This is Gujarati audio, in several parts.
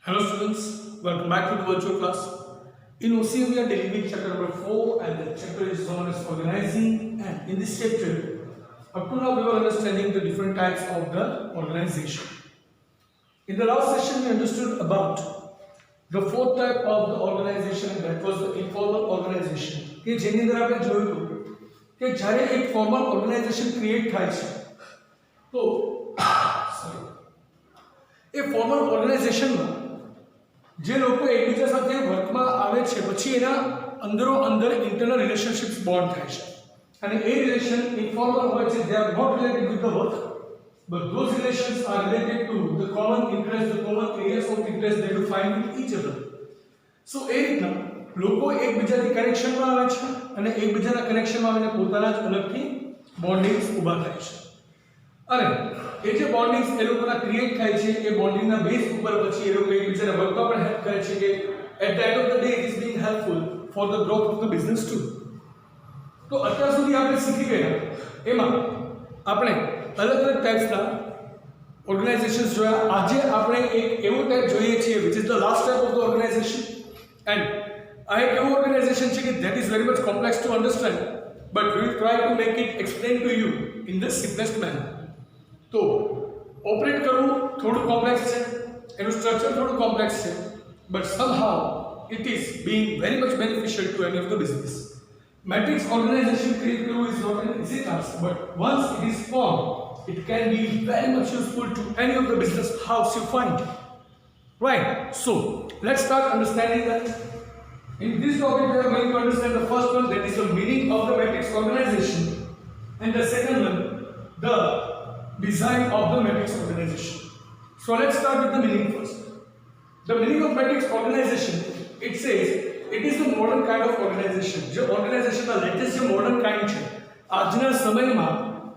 Hello students, welcome back to the virtual class. In OCA we are dealing with chapter number 4 and the chapter is known as organizing, and in this chapter up to now we were understanding the different types of the organization. In the last session we understood about the fourth type of the organization, and that was the informal organization. કે જેની અંદર આપણે જોયું કે જ્યારે એક ફોર્મલ ઓર્ગેનાઇઝેશન ક્રિએટ થાય છે તો એ ફોર્મલ ઓર્ગેનાઇઝેશનમાં જે લોકો એકબીજા સાથે વર્કમાં આવે છે પછી એના અંદરો અંદર ઇન્ટરનલ રિલેશનશિપ્સ બોન્ડ થાય છે અને એ રિલેશન ઇન્ફોર્મલ હોય છે. They are not related with the work but those relations are related to the common interest, the common areas of interest they do find with each other. So એ રીતના લોકો એકબીજાથી કનેક્શનમાં આવે છે અને એકબીજાના કનેક્શનમાં આવીને પોતાના જ અલગથી બોન્ડિંગ્સ ઊભા થાય છે અને એ જે બોન્ડિંગ્સ એ લોકોના ક્રિએટ થાય છે એ બોન્ડિંગના બેઝ ઉપર પછી એ લોકો એકબીજાને વર્કમાં પણ હેલ્પ કરે છે કે at the end of the day it is being helpful for the growth of the business too. તો અત્યાર સુધી આપણે શીખી ગયા એમાં આપણે अलग अलग टाइप्स ना ऑर्गेनाइजेशंस जो है आज આપણે એક એવો ટાઈપ જોઈએ છીએ which is the last type of the organization, and આ એક એવો ઓર્ગેનાઇઝેશન છે કે that is very much complex to understand but we will try to make it explain to you in the simplest manner. તો ઓપરેટ કરવું થોડું કોમ્પ્લેક્સ છે, એનું સ્ટ્રક્ચર થોડું કોમ્પ્લેક્સ છે, but somehow it is being very much beneficial to any of the business. Matrix organization create करना is not an easy task, but once it is formed it can be very much useful to any of the business house you find. Right, so let's start understanding that. In this topic we are going to understand the first one, that is the meaning of the matrix organization, and the second one, the design of the matrix organization. So let's start with the meaning first. The meaning of matrix organization, it says it is the modern kind of organization. जो organization का latest जो modern kind છે આજના સમયમાં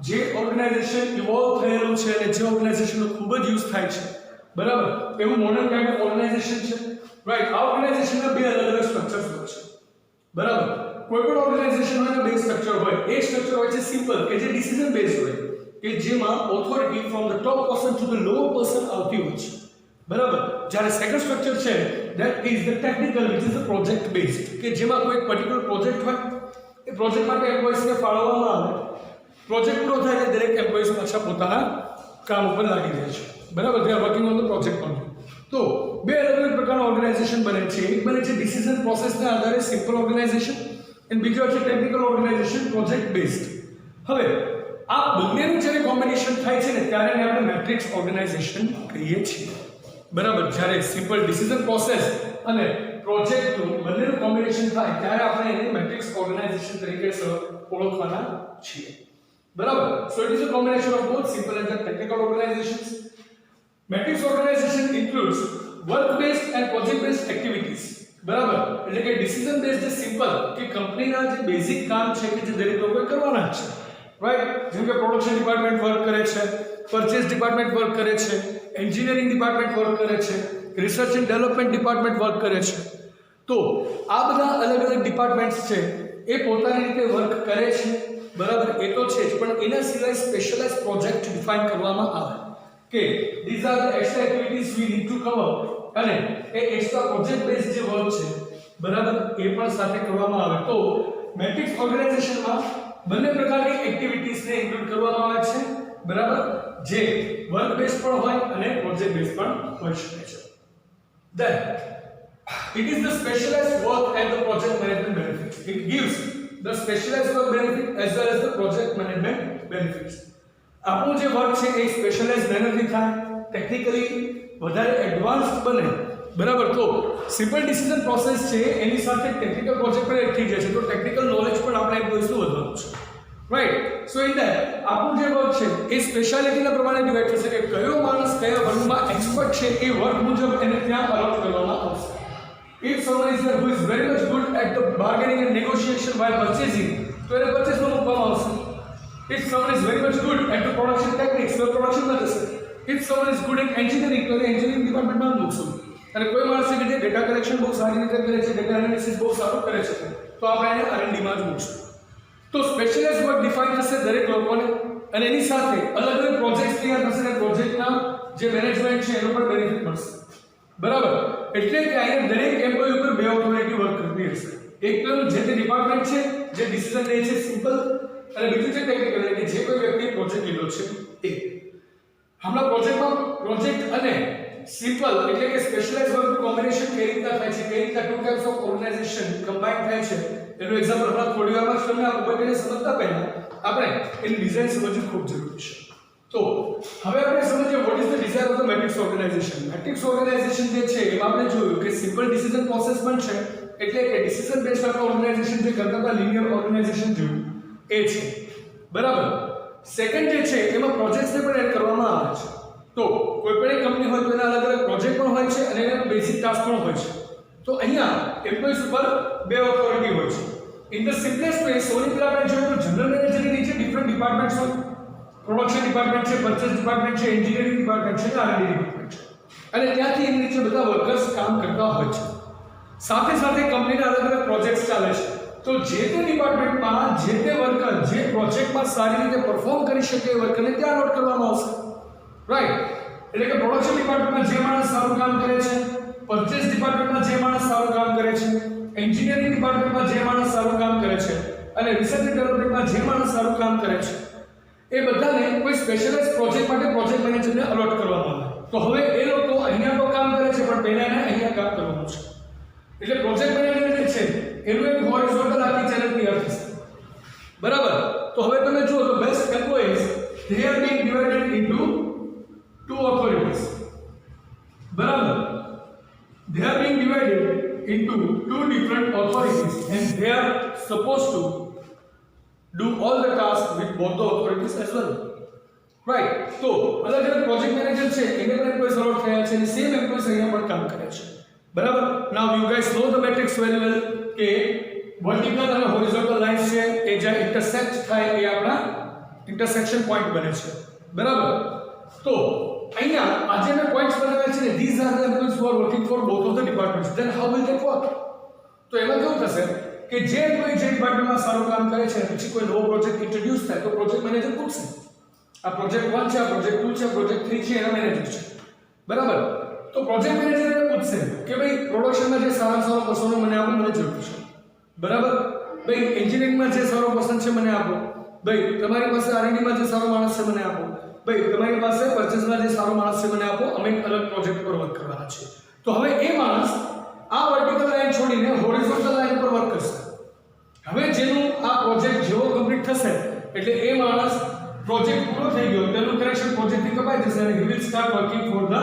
જે organization evolve થયેલું છે અને જે organization નો ખૂબ જ યુઝ થાય છે બરાબર એવું modern kind of organization છે. રાઈટ, આ organization ના બે અલગ અલગ સ્ટ્રક્ચર્સ હોય છે બરાબર. કોઈ પણ organization હોય બે સ્ટ્રક્ચર હોય. એક સ્ટ્રક્ચર હોય છે સિમ્પલ કે જે ડિસિઝન બેઝડ હોય કે જેમાં authority from the top person to the lower person આવતી હોય છે બરાબર. જ્યારે સેકન્ડ સ્ટ્રક્ચર છે that is the technical, which is the project based, કે જેમાં કોઈ પર્ટિક્યુલર પ્રોજેક્ટ હોય એ પ્રોજેક્ટ માટે એમ્પ્લોઈઝને ફાળવવામાં આવે, પ્રોજેક્ટ પૂરો થાય એટલે દરેક એમ્પ્લોઈઝ પાછા પોતાના કામ ઉપર લાગી જાય છે બરાબર. They are working on the project only. તો બે અલગ અલગ પ્રકારના ઓર્ગેનાઇઝેશન બને છે. એક બને છે ડિસિઝન પ્રોસેસના આધારે સિમ્પલ ઓર્ગેનાઇઝેશન, અને બીજો છે ટેકનિકલ ઓર્ગેનાઇઝેશન પ્રોજેક્ટ બેઝડ. હવે આ બંનેનું જ્યારે કોમ્બિનેશન થાય છે ને ત્યારે આપણે મેટ્રિક્સ ઓર્ગેનાઇઝેશન કહીએ છીએ બરાબર. જ્યારે સિમ્પલ ડિસિઝન પ્રોસેસ અને પ્રોજેક્ટનું બંનેનું કોમ્બિનેશન થાય ત્યારે આપણે એને મેટ્રિક્સ ઓર્ગેનાઇઝેશન તરીકે ઓળખવાના છીએ બરાબર. So it is a combination of both simple and technical organizations. Matrix organization includes work based and project based activities બરાબર. એટલે કે ડિસિઝન બેઝડ સિમ્પલ કે કંપનીના જે બેઝિક કામ છે કે જે દરેક લોકોએ કરવાના છે રાઈટ. જેમ કે પ્રોડક્શન ડિપાર્ટમેન્ટ વર્ક કરે છે, પરચેસ ડિપાર્ટમેન્ટ વર્ક કરે છે, એન્જિનિયરિંગ ડિપાર્ટમેન્ટ વર્ક કરે છે, research and development department work કરે છે. તો આ બધા અલગ અલગ ડિપાર્ટમેન્ટ્સ છે એ પોતાની રીતે વર્ક કરે છે બરાબર. એ તો છે જ, પણ એના સિવાય સ્પેશિયલાઇઝ પ્રોજેક્ટ ડિફાઇન કરવામાં આવે કે these are the extra activities we need to cover, અને એ એક્સ્ટ્રા પ્રોજેક્ટ બેઝ જે વર્ક છે બરાબર એ પણ સાથે કરવામાં આવે. તો મેટ્રિક્સ ઓર્ગેનાઇઝેશનમાં બંને પ્રકારની એક્ટિવિટીઝને ઇન્ક્લુડ કરવામાં આવે છે બરાબર, જે વર્ક બેઝ પણ હોય અને પ્રોજેક્ટ બેઝ પણ હોઈ શકે છે. Then it is the specialized work and the project management benefits. It gives the specialized work benefit as well as the project management benefits. આપણું જે વર્ક છે એ સ્પેશિયલાઇઝ મહેનતથી થાય, ટેકનિકલી વધારે એડવાન્સ્ડ બને બરાબર. તો સિમ્પલ ડિસિઝન પ્રોસેસ છે એની સાથે ટેકનિકલ પ્રોજેક્ટ પણ એડ થઈ જાય છે, તો ટેકનિકલ નોલેજ પણ આપણે એમ્પ્લોઈઝનું વધવાનું છે રાઈટ. સો ઇન ધેટ આપણું જે વર્ક છે એ સ્પેશિયાલિટીના પ્રમાણે ડિવાઇડ થશે કે કયો માણસ કયા વર્કમાં એક્સપર્ટ છે એ વર્ક મુજબ એને ત્યાં અલોટ કરવામાં આવશે. If someone is there who is very much good at the bargaining and negotiation while purchasing, તો એને પરચેસમાં મૂકવામાં આવશે. If someone is very much good at the production techniques, તો પ્રોડક્શનમાં જશે. If someone is good at engineering, તો એન્જિનિયરિંગ ડિપાર્ટમેન્ટમાં મૂકશું. અને કોઈ માણસ છે કે જે ડેટા કલેક્શન બહુ સારી રીતે કરે છે, ડેટા એનાલિસિસ બહુ સારું કરે છે, તો આપણે એને R&Dમાં જ મૂકશું. તો સ્પેશિયલાઇઝ વર્ક ડિફાઇન થશે દરેક લોકોને, અને એની સાથે અલગ અલગ પ્રોજેક્ટ તૈયાર થશે અને પ્રોજેક્ટના જે મેનેજમેન્ટ છે એનો પણ બેનિફિટ મળશે. બરાબર, એટલે કે અહીંયા દરેક એમ્પ્લોય ઉપર બે ઓથોરિટી વર્ક કરતી હશે. એક તો જે તે ડિપાર્ટમેન્ટ છે જે ડિસિઝન લે છે સિમ્પલ, અને બીજું છે ટેકનિકલ કે જે કોઈ વ્યક્તિ પ્રોજેક્ટ લીધો છે એ. હમણાં પ્રોજેક્ટ અને સિમ્પલ એટલે કે સ્પેશિયલાઇઝ વર્ક કોમ્બિનેશન કઈ રીતના થાય છે, કઈ રીતના two types of organization combine થાય છે એનું એક્ઝામ્પલ હમણાં થોડી વારમાં જ તમને આપું, પણ એને સમજતા પહેલા આપણે એની ડિઝાઇન સમજવી ખૂબ જરૂરી છે. તો હવે આપણે સમજીએ what is the design of the matrix organization. Matrix organization જે છે એમાં આપણે જોયું કે સિમ્પલ ડિસિઝન પ્રોસેસ પણ છે, એટલે કે ડિસિઝન બેઝડ આપણે ઓર્ગેનાઇઝેશન જે કરતા હતા લિનિયર ઓર્ગેનાઇઝેશન જોયું એ છે. બરાબર. સેકન્ડ જે છે એમાં પ્રોજેક્ટ્સને પણ એડ કરવામાં આવે છે. તો કોઈ પણ એક કંપની હોય તો એના અલગ અલગ પ્રોજેક્ટ પણ હોય છે અને એના બેઝિક ટાસ્ક પણ હોય છે. તો અહીંયા એમ્પ્લોઈઝ ઉપર બે ઓથોરિટી હોય છે. ઇન ધ સિમ્પલેસ્ટ વે સોની પર આપણે જોઈએ તો જનરલ મેનેજરની નીચે ડિફરન્ટ ડિપાર્ટમેન્ટ્સ હોય. પ્રોડક્શન ડિપાર્ટમેન્ટ છે, પરચેસ ડિપાર્ટમેન્ટ છે, એન્જિનિયરિંગ ડિપાર્ટમેન્ટ છે, આરએનડી ડિપાર્ટમેન્ટ છે. અને ત્યાંથી એની નીચે બધા વર્કર્સ કામ કરતા હોય છે. સાથે સાથે કંપનીના અલગ અલગ પ્રોજેક્ટ્સ ચાલે છે. તો જે તે ડિપાર્ટમેન્ટમાં જે તે વર્કર જે પ્રોજેક્ટમાં સારી રીતે પરફોર્મ કરી શકે એ વર્કરને ત્યાં નોટ કરવામાં આવશે. રાઈટ. એટલે કે પ્રોડક્શન ડિપાર્ટમેન્ટમાં જે માણસ સારું કામ કરે છે, પરચેસ ડિપાર્ટમેન્ટમાં જે માણસ સારું કામ કરે છે, એન્જિનિયરિંગ ડિપાર્ટમેન્ટમાં જે માણસ સારું કામ કરે છે અને રિસર્ચ ડેવલપમેન્ટમાં જે માણસ સારું કામ કરે છે એ બધાને કોઈ સ્પેશિયલાઇઝ પ્રોજેક્ટ માટે પ્રોજેક્ટ મેનેજરને અલોટ કરવામાં આવે. તો હવે એ લોકો અહીંયા તો કામ કરે છે પણ પહેલા એને અહીંયા કામ કરવાનું છે. એટલે પ્રોજેક્ટ મેનેજર જે છે એનું એક હોરિઝોન્ટલ આખી ચેનલ તૈયાર થશે. બરાબર. તો હવે તમે જુઓ તો best employees they are being divided into two authorities. બરાબર. They are being divided into two different authorities and they are supposed to do all the tasks with both the authorities as well. Right. તો અલગ અલગ પ્રોજેક્ટ મેનેજર છે એને પણ એમ્પ્લોઈઝ અલોટ થયા છે અને સેમ એમ્પ્લોઈઝ અહીંયા પણ કામ કરે છે. બરાબર. Now you guys know the matrix very well કે વર્ટિકલ અને હોરિઝોન્ટલ લાઇન્સ છે એ જ્યાં ઇન્ટરસેક્ટ થાય એ આપણા ઇન્ટરસેક્શન પોઈન્ટ બને છે. બરાબર. તો અહીંયા આજે મેં પોઈન્ટ્સ બનાવ્યા છે these are the employees who are working for both of the departments. Then how will they work? તો એમાં કેવું થશે કે જે એમ્પ્લોય જે ડિપાર્ટમેન્ટમાં સારું કામ કરે છે પછી કોઈ નવો પ્રોજેક્ટ ઇન્ટ્રોડ્યુસ થાય તો પ્રોજેક્ટ મેનેજર પૂછશે આ પ્રોજેક્ટ 1 છે, આ પ્રોજેક્ટ 2 છે, પ્રોજેક્ટ 3 છે, એના મેનેજર છે. બરાબર. તો પ્રોજેક્ટ મેનેજર એને પૂછશે કે ભાઈ પ્રોડક્શનમાં જે સારો પર્સન મને આપો, મને જરૂર છે. બરાબર. ભાઈ એન્જિનિયરિંગમાં જે સારો પર્સન છે મને આપો. ભાઈ તમારી પાસે આરએનડીમાં જે સારો માણસ છે મને આપો. ભાઈ તમારી પાસે પરચેસમાં જે સારો માણસ છે મને આપો, અમે એક અલગ પ્રોજેક્ટ પર વર્ક કરવાના છે. તો હવે એ માણસ આ વર્ટિકલ લાઈન છોડીને હોરિઝોન્ટલ લાઈન પર વર્ક કરશે. હવે જેનું આ પ્રોજેક્ટ જેવો કમ્પ્લીટ થશે એટલે એ માણસ પ્રોજેક્ટ પૂરો થઈ ગયો તેનું કનેક્શન પ્રોજેક્ટથી કપાઈ જશે અને he will start working for the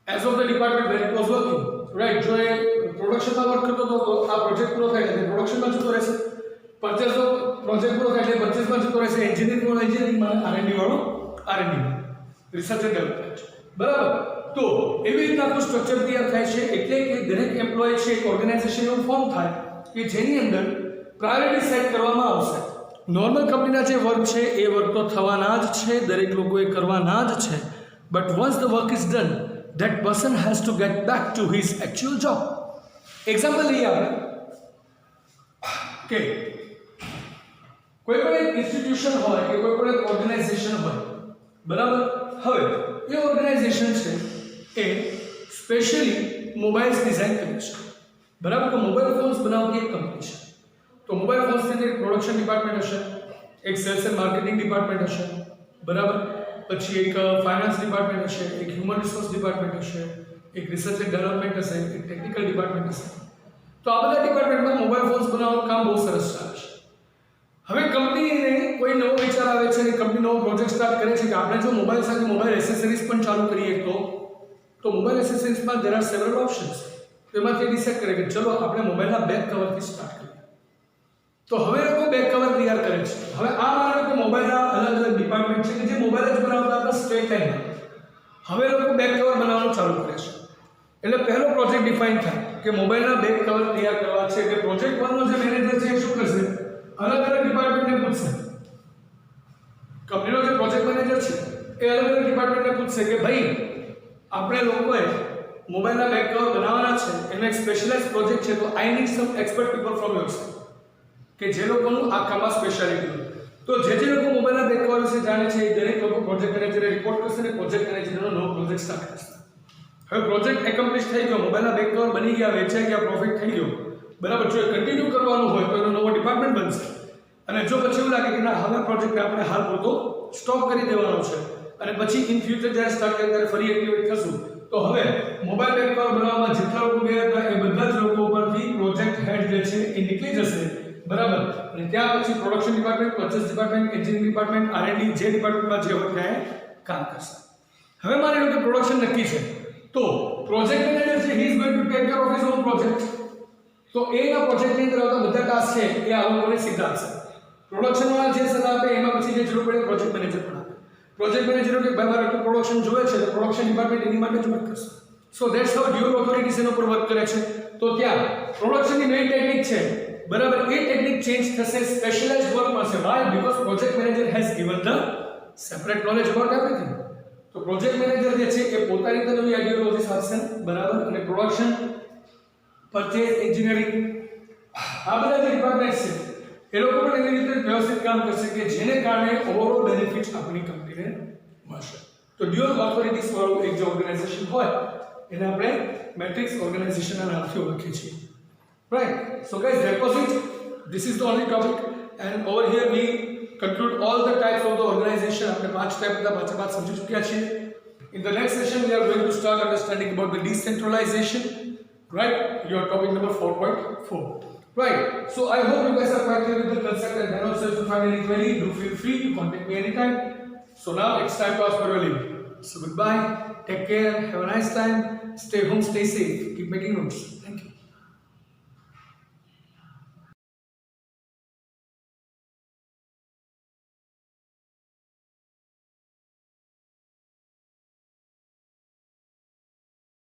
as of the department where it was working. Right. જો એ પ્રોડક્શનમાં વર્ક કરતો હતો તો આ પ્રોજેક્ટ પૂરો થાય એટલે પ્રોડક્શનમાં જતો રહેશે. પરચેસનો પ્રોજેક્ટ પૂરો થાય એટલે પરચેસમાં જતો રહેશે. એન્જિનિયરિંગમાં આરએનડી વાળો આરએનડીમાં રિસર્ચ એન્ડ ડેવલપમેન્ટ. બરાબર. તો એવી રીતના આખું સ્ટ્રક્ચર તૈયાર થાય છે. એટલે કે દરેક એમ્પ્લોય છે એક ઓર્ગેનાઇઝેશનનું ફોર્મ થાય કે જેની અંદર પ્રાયોરિટી સેટ કરવામાં આવશે. નોર્મલ કંપનીના જે વર્ક છે એ વર્ક તો થવાના જ છે, દરેક લોકોએ કરવાના જ છે. But once the work is done that person has to get back to his actual job. Example લઈએ આપણે કે કોઈ પણ એક ઇન્સ્ટિટ્યુશન હોય કે કોઈ પણ એક ઓર્ગેનાઇઝેશન હોય. બરાબર. હવે એ ઓર્ગેનાઇઝેશન છે એ સ્પેશિયલી મોબાઈલ્સ ડિઝાઇન કરે છે. બરાબર. તો મોબાઈલ ફોન્સ બનાવતી એક કંપની છે. તો મોબાઈલ ફોન્સની અંદર એક પ્રોડક્શન ડિપાર્ટમેન્ટ હશે, એક સેલ્સ એન્ડ માર્કેટિંગ ડિપાર્ટમેન્ટ હશે. બરાબર. પછી એક ફાઇનાન્સ ડિપાર્ટમેન્ટ હશે, એક હ્યુમન રિસોર્સ ડિપાર્ટમેન્ટ હશે, એક રિસર્ચ એન્ડ ડેવલપમેન્ટ હશે, એક ટેકનિકલ ડિપાર્ટમેન્ટ હશે. તો આ બધા ડિપાર્ટમેન્ટમાં મોબાઈલ ફોન્સ બનાવવાનું કામ બહુ સરસ ચાલે છે. હવે કંપનીને કોઈ નવો વિચાર આવે છે અને કંપની નવો પ્રોજેક્ટ સ્ટાર્ટ કરે છે કે આપણે જો મોબાઈલ સાથે મોબાઈલ એસેસરીઝ પણ ચાલુ કરીએ તો mobile એસેસરીઝમાં there are several options. તો એમાંથી ડિસાઇડ કરે કે ચલો આપણે મોબાઈલના બેક કવરથી સ્ટાર્ટ કરીએ. તો હવે લોકો બેક કવર તૈયાર કરે છે. હવે આ માનો કે મોબાઈલના અલગ અલગ ડિપાર્ટમેન્ટ છે કે જે મોબાઈલ જ બનાવતા હતા સ્ટ્રેટ લાઈનમાં. હવે લોકો બેક કવર બનાવવાનું ચાલુ કરે છે. એટલે પહેલો પ્રોજેક્ટ ડિફાઇન થાય કે મોબાઈલના બેક કવર તૈયાર કરવા છે. કે પ્રોજેક્ટ 1 નો જે મેનેજર છે એ શું કરશે, અલગ અલગ ડિપાર્ટમેન્ટને પૂછશે. કંપનીનો જે પ્રોજેક્ટ મેનેજર છે એ અલગ અલગ ડિપાર્ટમેન્ટને પૂછશે કે ભાઈ આપણે લોકોએ મોબાઈલના બેક કવર બનાવવાના છે, એનો એક સ્પેશિયલાઇઝ પ્રોજેક્ટ છે, તો I need some expert people from your side કે જે લોકોનું આ કામમાં સ્પેશિયાલિટી હોય. તો જે લોકો મોબાઈલના બેકવર્ડ વિશે જાણે છે એ દરેક લોકો પ્રોજેક્ટ મેનેજરને રિપોર્ટ કરશે અને પ્રોજેક્ટ મેનેજરનો નવો પ્રોજેક્ટ સ્ટાર્ટ કરશે. હવે પ્રોજેક્ટ એકોમ્પ્લિશ થઈ ગયો, મોબાઈલના બેક કવર બની ગયા, વેચાઈ ગયા, પ્રોફિટ થઈ ગયો, બરાબર. જો એ કન્ટિન્યુ કરવાનું હોય તો એનો નવો ડિપાર્ટમેન્ટ બનશે. અને જો પછી એવું લાગે કે ના હવે પ્રોજેક્ટ આપણે હાલ પૂરતો સ્ટોપ કરી દેવાનો છે અને પછી ઇન ફ્યુચર જ્યારે સ્ટાર્ટ કરીએ ત્યારે ફરી એક્ટિવેટ થશું, તો હવે મોબાઈલ બેક કવર બનાવવામાં જેટલા લોકો ગયા હતા એ બધા જ લોકો ઉપરથી પ્રોજેક્ટ હેડ જે છે એ નીકળી જશે, બરાબર. અને ત્યાં પછી production department, purchase department, engineering department, R&D જે ડિપાર્ટમેન્ટમાં જે હોય ત્યાં કામ કરશે. હવે માની લો કે પ્રોડક્શન નક્કી છે, તો પ્રોજેક્ટ મેનેજર છે he is going to take care of his own project. તો એના પ્રોજેક્ટની અંદર આવતા બધા ટાસ્ક છે એ આ લોકોને સીધા આપશે. પ્રોડક્શન વાળા જે સલાહ આપે એમાં પછી જે જરૂર પડે પ્રોજેક્ટ મેનેજર પણ આપે. પ્રોજેક્ટ મેનેજર કે ભાઈ મારે એટલું પ્રોડક્શન જોવે છે તો પ્રોડક્શન ડિપાર્ટમેન્ટ એની માટે જ વર્ક કરશે. સો ધેટ્સ હાઉ ડ્યુઅલ ઓથોરિટીઝ એના પર વર્ક કરે છે. તો ત્યાં પ્રોડક્શનની મેઇન ટેકનિક છે, બરાબર, એ ટેકનિક ચેન્જ થશે, સ્પેશિયલાઇઝ્ડ વર્ક મળશે. Why? Because project manager has given the separate knowledge about everything. તો પ્રોજેક્ટ મેનેજર જે છે એ પોતાની રીતે નવી આઈડિયોલોજી આપશે, બરાબર. અને પ્રોડક્શન, પરચેસ, એન્જિનિયરિંગ આ બધા જે ડિપાર્ટમેન્ટ છે એ લોકો પણ એવી રીતે વ્યવસ્થિત કામ કરશે કે જેને કારણે ઓવરઓલ બેનિફિટ આપણી કંપનીને મળશે. તો ડ્યુઅલ ઓથોરિટીઝ વાળું એક જે ઓર્ગેનાઇઝેશન હોય એને આપણે મેટ્રિક્સ ઓર્ગેનાઇઝેશનના નામથી ઓળખીએ છીએ, right. So guys, that was it. This is the only topic and over here we conclude all the types of the organization. આપણે 5 ટાઈપ હતા, 5 સમજી ચૂક્યા છીએ. In the next session we are going to start understanding about the decentralization, right? Your topic number 4.4. Right. So I hope you guys are quite clear with the concept, and then also if you find any query, do feel free to contact me anytime. So now it's time to ask for your leave. So goodbye, take care, have a nice time, stay home, stay safe, keep making notes.